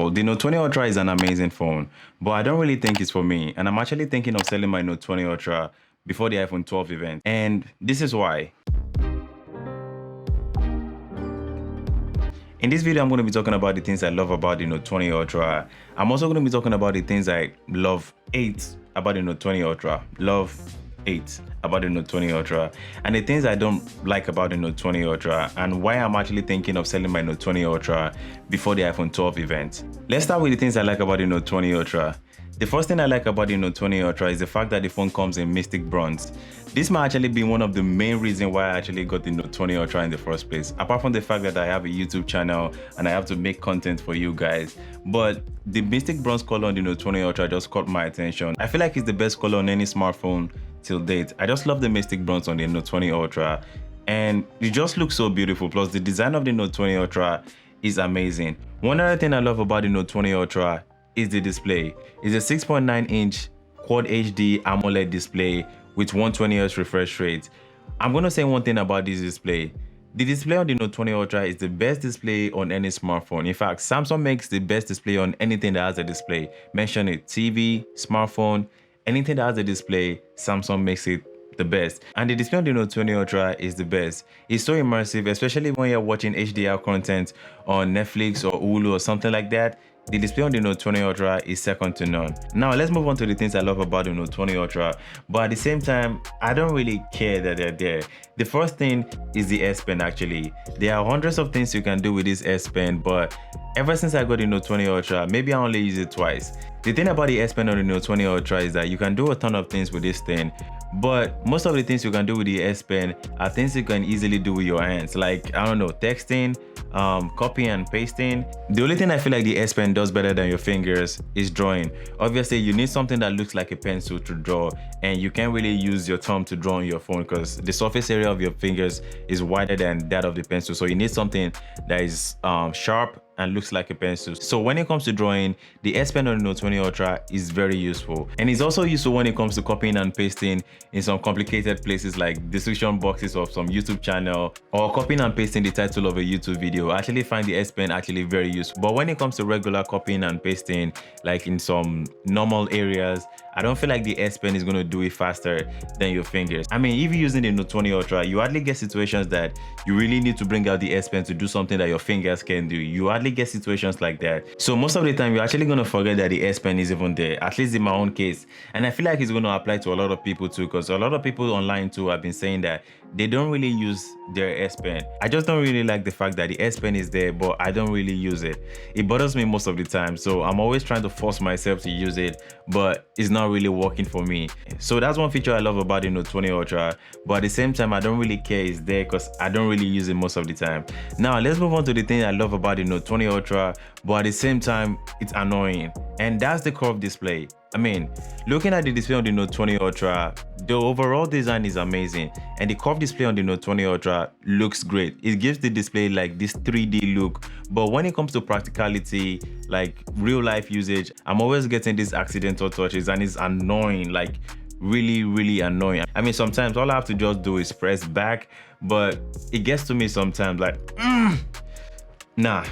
all, the Note 20 Ultra is an amazing phone, but I don't really think it's for me. And I'm actually thinking of selling my Note 20 Ultra before the iPhone 12 event. And this is why. In this video, I'm going to be talking about the things I love about the Note 20 Ultra. I'm also going to be talking about the things I hate about the Note 20 Ultra. Hate about the Note 20 Ultra. And the things I don't like about the Note 20 Ultra, and why I'm actually thinking of selling my Note 20 Ultra before the iPhone 12 event. Let's start with the things I like about the Note 20 Ultra. The first thing I like about the Note 20 Ultra is the fact that the phone comes in Mystic Bronze. This might actually be one of the main reasons why I actually got the Note 20 Ultra in the first place. Apart from the fact that I have a YouTube channel and I have to make content for you guys. But the Mystic Bronze color on the Note 20 Ultra just caught my attention. I feel like it's the best color on any smartphone till date. I just love the Mystic Bronze on the Note 20 Ultra. And it just looks so beautiful. Plus the design of the Note 20 Ultra is amazing. One other thing I love about the Note 20 Ultra is the display. It's a 6.9-inch Quad HD AMOLED display with 120Hz refresh rate. I'm gonna say one thing about this display. The display on the Note 20 Ultra is the best display on any smartphone. In fact, Samsung makes the best display on anything that has a display. Mention it, TV, smartphone, anything that has a display, Samsung makes it the best. And the display on the Note 20 Ultra is the best. It's so immersive, especially when you're watching HDR content on Netflix or Hulu or something like that. The display on the Note 20 Ultra is second to none. Now let's move on to the things I love about the Note 20 Ultra, but at the same time, I don't really care that they're there. The first thing is the S Pen actually. There are hundreds of things you can do with this S Pen, but ever since I got the Note 20 Ultra, maybe I only use it twice. The thing about the S Pen on the Note 20 Ultra is that you can do a ton of things with this thing, but most of the things you can do with the S Pen are things you can easily do with your hands, like, I don't know, texting, copying and pasting. The only thing I feel like the S Pen does better than your fingers is drawing. Obviously, you need something that looks like a pencil to draw, and you can't really use your thumb to draw on your phone because the surface area of your fingers is wider than that of the pencil. So you need something that is sharp and looks like a pencil. So when it comes to drawing, the S Pen on the Note 20 Ultra is very useful. And it's also useful when it comes to copying and pasting in some complicated places like description boxes of some YouTube channel, or copying and pasting the title of a YouTube video. I actually find the S Pen actually very useful. But when it comes to regular copying and pasting, like in some normal areas, I don't feel like the S Pen is going to do it faster than your fingers. I mean, if you're using the Note 20 Ultra, you hardly get situations that you really need to bring out the S Pen to do something that your fingers can do. You hardly get situations like that. So most of the time, you're actually going to forget that the S Pen is even there, at least in my own case. And I feel like it's going to apply to a lot of people too, because a lot of people online too have been saying that they don't really use their S Pen. I just don't really like the fact that the S Pen is there, but I don't really use it. It bothers me most of the time. So I'm always trying to force myself to use it, but it's not really working for me. So that's one feature I love about the Note 20 Ultra, but at the same time, I don't really care it's there because I don't really use it most of the time. Now let's move on to the thing I love about the Note 20 Ultra, but at the same time, it's annoying, and that's the curved display. I mean, looking at the display on the Note 20 Ultra, the overall design is amazing, and the curved display on the Note 20 Ultra looks great. It gives the display like this 3D look, but when it comes to practicality, like real life usage, I'm always getting these accidental touches, and it's annoying, like really annoying. I mean, sometimes all I have to just do is press back, but it gets to me sometimes like, nah.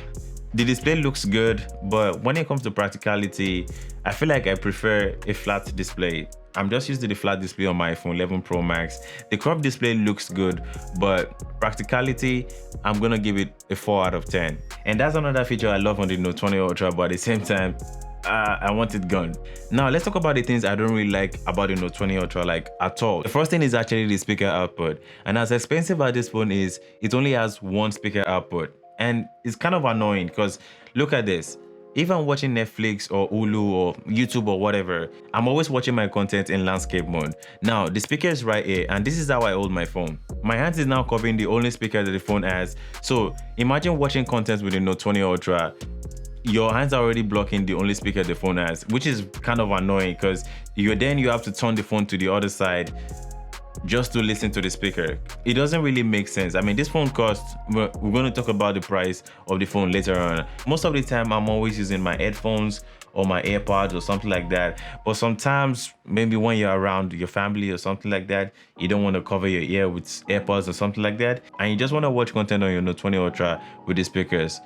The display looks good, but when it comes to practicality, I feel like I prefer a flat display. I'm just used to the flat display on my iPhone 11 Pro Max. The curved display looks good, but practicality, I'm gonna give it a 4 out of 10. And that's another feature I love on the Note 20 Ultra, but at the same time, I want it gone. Now let's talk about the things I don't really like about the Note 20 Ultra, like at all. The first thing is actually the speaker output. And as expensive as this phone is, it only has one speaker output. And it's kind of annoying because look at this. If I'm watching Netflix or Hulu or YouTube or whatever, I'm always watching my content in landscape mode. Now, the speaker is right here, and this is how I hold my phone. My hand is now covering the only speaker that the phone has. So imagine watching content with the Note 20 Ultra. Your hands are already blocking the only speaker the phone has, which is kind of annoying because you have to turn the phone to the other side just to listen to the speaker. It doesn't really make sense. I mean, this phone costs, we're going to talk about the price of the phone later on. Most of the time, I'm always using my headphones or my AirPods or something like that. But sometimes, maybe when you're around your family or something like that, you don't want to cover your ear with AirPods or something like that, and you just want to watch content on your Note 20 Ultra with the speakers.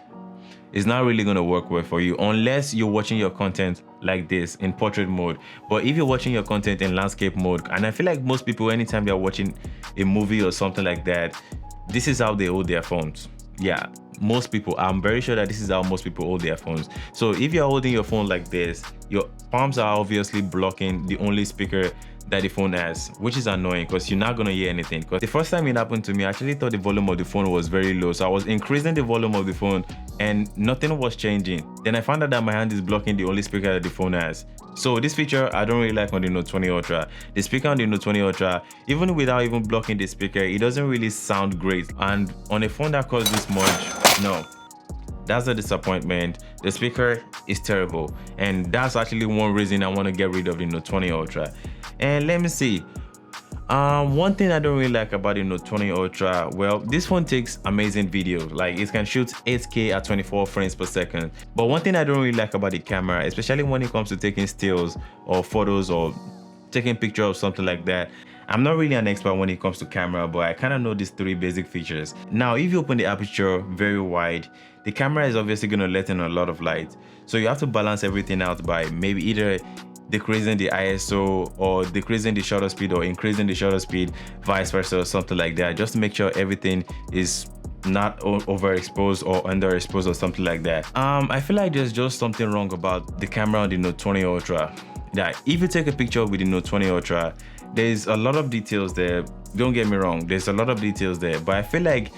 it's not really going to work well for you unless you're watching your content like this in portrait mode. But if you're watching your content in landscape mode, and I feel like most people, anytime they're watching a movie or something like that, this is how they hold their phones. Yeah, most people, I'm very sure that this is how most people hold their phones. So if you're holding your phone like this, your palms are obviously blocking the only speaker that the phone has, which is annoying because you're not gonna hear anything. Because the first time it happened to me, I actually thought the volume of the phone was very low, so I was increasing the volume of the phone and nothing was changing. Then I found out that my hand is blocking the only speaker that the phone has. So this feature I don't really like on the Note 20 Ultra. The speaker on the Note 20 Ultra, even without even blocking the speaker, it doesn't really sound great. And on a phone that costs this much, no, that's a disappointment. The speaker is terrible, and that's actually one reason I want to get rid of the Note 20 Ultra. And let me see, one thing I don't really like about the Note 20 Ultra, well, this phone takes amazing videos. Like, it can shoot 8K at 24 frames per second. But one thing I don't really like about the camera, especially when it comes to taking stills or photos or taking pictures of something like that, I'm not really an expert when it comes to camera, but I kind of know these three basic features. Now, if you open the aperture very wide, the camera is obviously going to let in a lot of light. So you have to balance everything out by maybe either decreasing the ISO or decreasing the shutter speed or increasing the shutter speed, vice versa, or something like that, just to make sure everything is not overexposed or underexposed or something like that. I feel like there's just something wrong about the camera on the Note 20 Ultra. That if you take a picture with the Note 20 Ultra, there's a lot of details there. Don't get me wrong, there's a lot of details there, but I feel like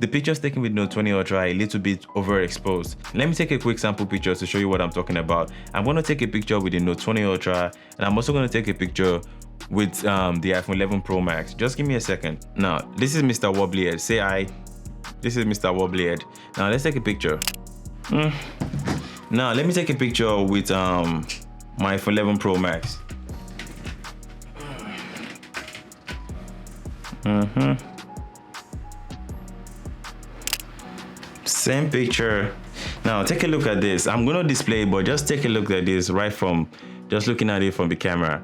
the pictures taken with Note 20 Ultra are a little bit overexposed. Let me take a quick sample picture to show you what I'm talking about. I'm going to take a picture with the Note 20 Ultra, and I'm also going to take a picture with the iPhone 11 Pro Max. Just give me a second. Now, this is Mr. Wobblyhead. Say hi. This is Mr. Wobblyhead. Now, let's take a picture. Now, let me take a picture with my iPhone 11 Pro Max. Same picture. Now take a look at this. I'm going to display it, but just take a look at this right from just looking at it from the camera.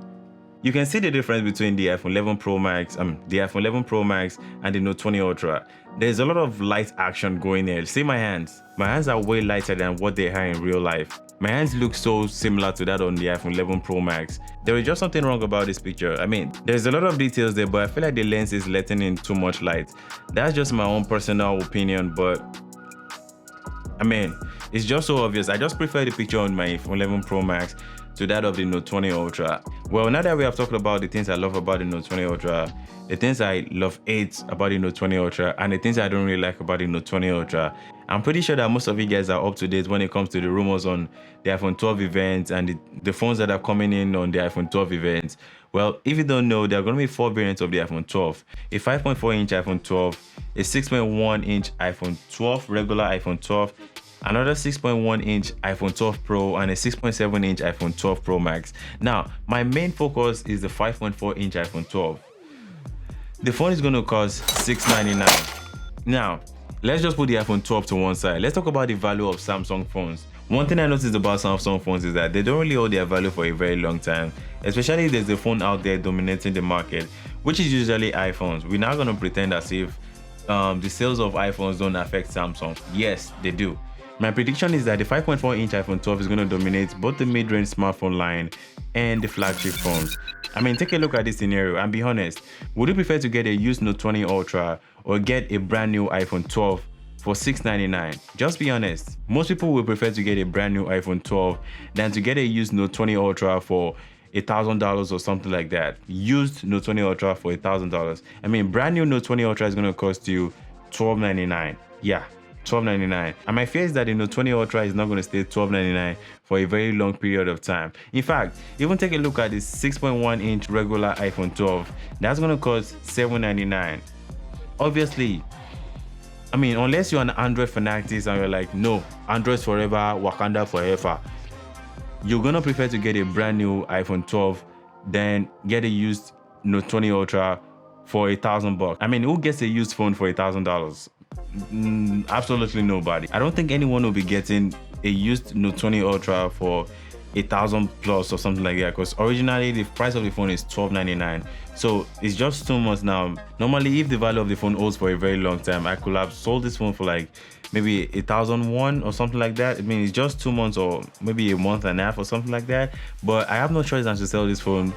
You can see the difference between the iPhone 11 Pro Max, the iPhone 11 Pro Max and the Note 20 Ultra. There's a lot of light action going there. See my hands. My hands are way lighter than what they are in real life. My hands look so similar to that on the iPhone 11 Pro Max. There is just something wrong about this picture. I mean, there's a lot of details there, but I feel like the lens is letting in too much light. That's just my own personal opinion, but I mean, it's just so obvious. I just prefer the picture on my iPhone 11 Pro Max to that of the Note 20 Ultra. Well, now that we have talked about the things I love about the Note 20 Ultra, the things I hate about the Note 20 Ultra, and the things I don't really like about the Note 20 Ultra, I'm pretty sure that most of you guys are up to date when it comes to the rumors on the iPhone 12 events and the phones that are coming in on the iPhone 12 events. Well, if you don't know, there are going to be 4 variants of the iPhone 12. A 5.4-inch iPhone 12, a 6.1-inch iPhone 12, regular iPhone 12, another 6.1-inch iPhone 12 Pro, and a 6.7-inch iPhone 12 Pro Max. Now, my main focus is the 5.4-inch iPhone 12. The phone is going to cost $699. Now, let's just put the iPhone 12 to one side. Let's talk about the value of Samsung phones. One thing I noticed about Samsung phones is that they don't really hold their value for a very long time, especially if there's a phone out there dominating the market, which is usually iPhones. We're not going to pretend as if the sales of iPhones don't affect Samsung. Yes, they do. My prediction is that the 5.4-inch iPhone 12 is going to dominate both the mid-range smartphone line and the flagship phones. I mean, take a look at this scenario and be honest. Would you prefer to get a used Note 20 Ultra or get a brand new iPhone 12 for $699? Just be honest. Most people will prefer to get a brand new iPhone 12 than to get a used Note 20 Ultra for $1,000 or something like that. Used Note 20 Ultra for $1,000. I mean, brand new Note 20 Ultra is going to cost you $1,299. Yeah, $1,299. And my fear is that the Note 20 Ultra is not going to stay $1,299 for a very long period of time. In fact, even take a look at this 6.1-inch regular iPhone 12. That's going to cost $799. Obviously, I mean, unless you're an Android fanatic and you're like, no, Android's forever, Wakanda forever, you're gonna prefer to get a brand new iPhone 12 than get a used Note 20 Ultra for $1,000. I mean, who gets a used phone for $1,000? Absolutely nobody. I don't think anyone will be getting a used Note 20 Ultra for 1,000 plus or something like that, because originally the price of the phone is $12.99. So it's just 2 months now. Normally, if the value of the phone holds for a very long time, I could have sold this phone for like maybe 1,001 or something like that. I mean, it's just 2 months or maybe a month and a half or something like that. But I have no choice than to sell this phone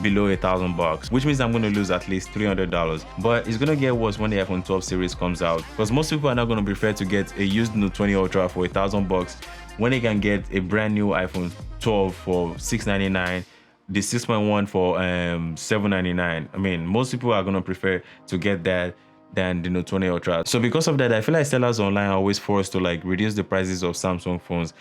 below $1,000, which means I'm going to lose at least $300. But it's going to get worse when the iPhone 12 series comes out, because most people are not going to prefer to get a used Note 20 Ultra for $1,000 when they can get a brand new iPhone 12 for $699, the 6.1 for $799. I mean, most people are going to prefer to get that than the Note 20 Ultra. So because of that, I feel like sellers online are always forced to like reduce the prices of Samsung phones.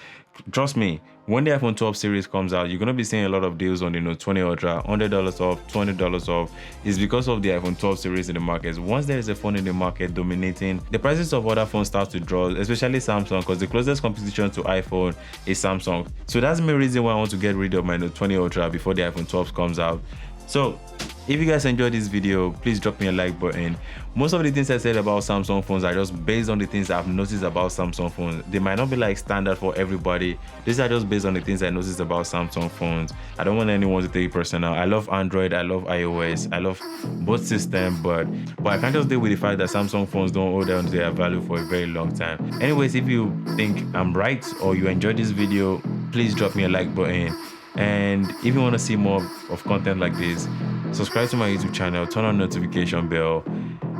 Trust me, when the iPhone 12 series comes out, you're gonna be seeing a lot of deals on the Note 20 Ultra, $100 off, $20 off. It's because of the iPhone 12 series in the market. Once there is a phone in the market dominating, the prices of other phones start to drop, especially Samsung, because the closest competition to iPhone is Samsung. So that's the main reason why I want to get rid of my Note 20 Ultra before the iPhone 12 comes out. So if you guys enjoyed this video, please drop me a like button. Most of the things I said about Samsung phones are just based on the things I've noticed about Samsung phones. They might not be like standard for everybody. These are just based on the things I noticed about Samsung phones. I don't want anyone to take it personal. I love Android, I love iOS, I love both systems, but I can't just deal with the fact that Samsung phones don't hold on to their value for a very long time. Anyways, if you think I'm right or you enjoyed this video, please drop me a like button. And if you want to see more of content like this, subscribe to my YouTube channel, turn on notification bell.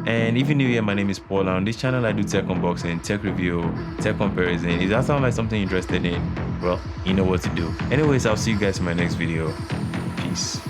And if you're new here, my name is Paul. On this channel I do tech unboxing, tech review, tech comparison. If that sounds like something you're interested in, well, you know what to do. Anyways, I'll see you guys in my next video. Peace.